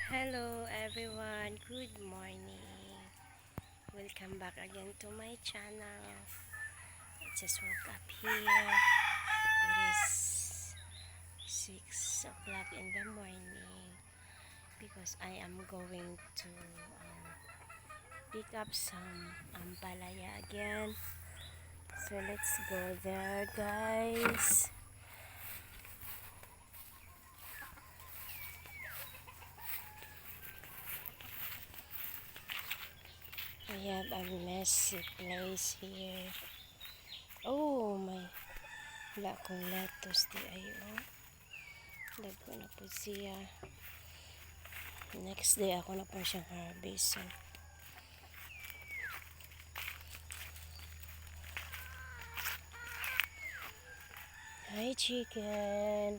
Hello everyone, good morning. Welcome back again to my channel. I just woke up here. It is 6 o'clock in the morning because I am going to pick up some ampalaya again. So let's go there, guys. We have a messy place here. Oh my, wala akong lettuce di ayo. Dagko na po siya. Next day ako na po siyang harvest. So, hi chicken.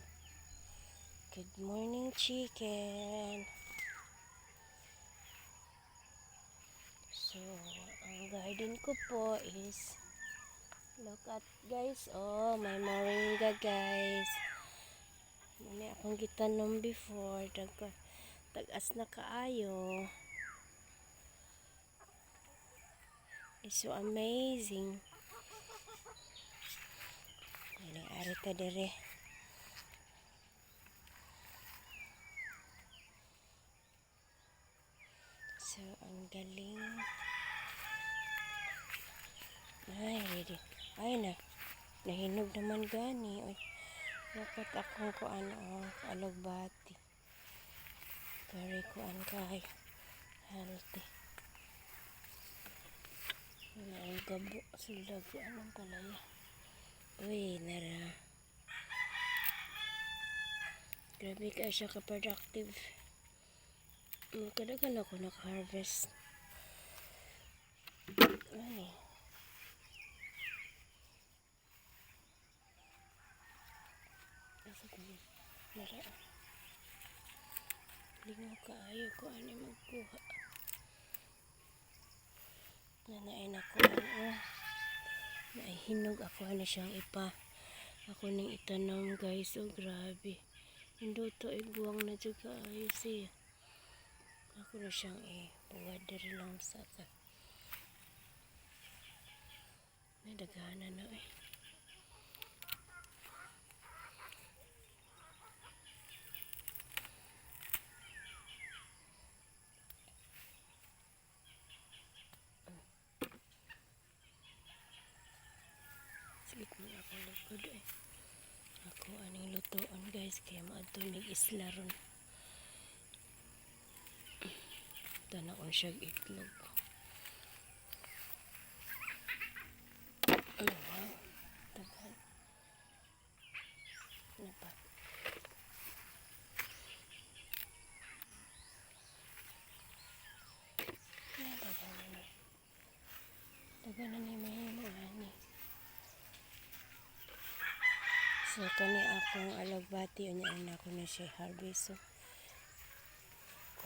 Good morning chicken. So, ang garden ko po is look at guys. Oh, may moringa guys. Muna akong gitanom before. Tagas na kaayo. It's so amazing. Galing arita dire. So, ang galing. Ay, ready. Ay na. Nahinog naman gani. Ay, dapat akong kuan alugbati. Kari kuan kay healthy. Ang gabo sila kuan ang palaya. Uy, nara. Grabe ka siya ka-productive. Kadagan ako naka-harvest. Ay. Asa ko ni? Nara. Lingaw ka ayo ko ani magkuha. Nanain ako naihinog ako ano siyang ipa. Ako ning itanam guys. Oh grabe. Hindi to iguang na juga ayos siya. Ako na siyang buwad dari lang sa ka. Nadagana na Sige mo ako likod Ako aning lutoon guys kaya maadtunig isla ron. Tanaon siya itlog. Wow. Tagal. Napa. Tagal na ni. Tagal na ni mahimo ani. So kani akong alagbati unya na ako na siya harvest. So,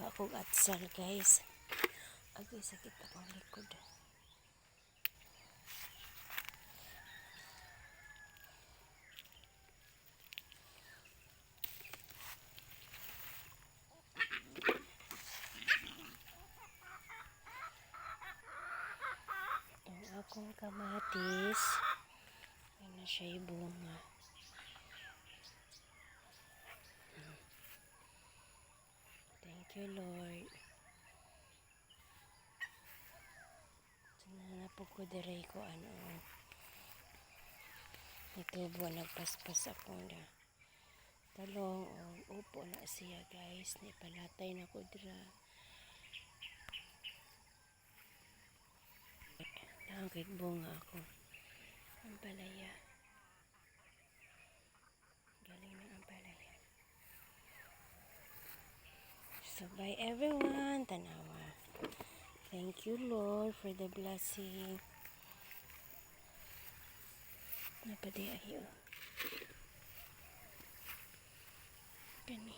akong atsal guys. Agay sakit akong likod. Ang akong kamatis ay na siya bunga. Thank you Lord. Nanapog ko dire ko nitubo nagpaspas ako na talong upo na siya guys. Nipalatay na ko dira. Langkit bunga ako. Ang palaya. Galing na ang palaya. So bye everyone. Tanawa. Thank you Lord for the blessing. Napadi ayo. Kani.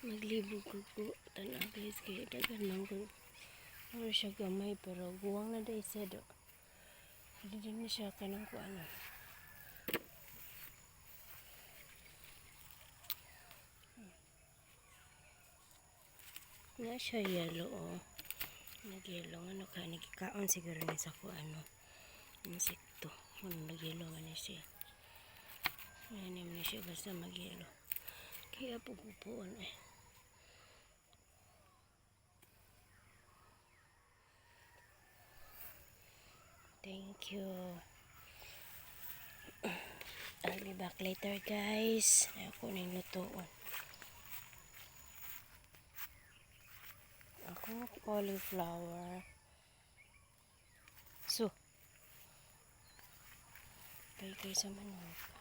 Maglibog ko po. Tanaw guys kaya dagan lang ko. Ano siya gamay pero guwang na day sedo. Hindi din siya kanang ko Nga siya yellow, oh. Nag-yellow. Ano ka? Nagkikaon siguro ni sa ko, ano, insekto. Nag-yellow nga na siya. Ayan naman siya basta mag-yellow. Kaya pupupuan eh. Thank you. I'll be back later, guys. Ako na yung lutoon. Ako cauliflower. So, bye guys sa manok.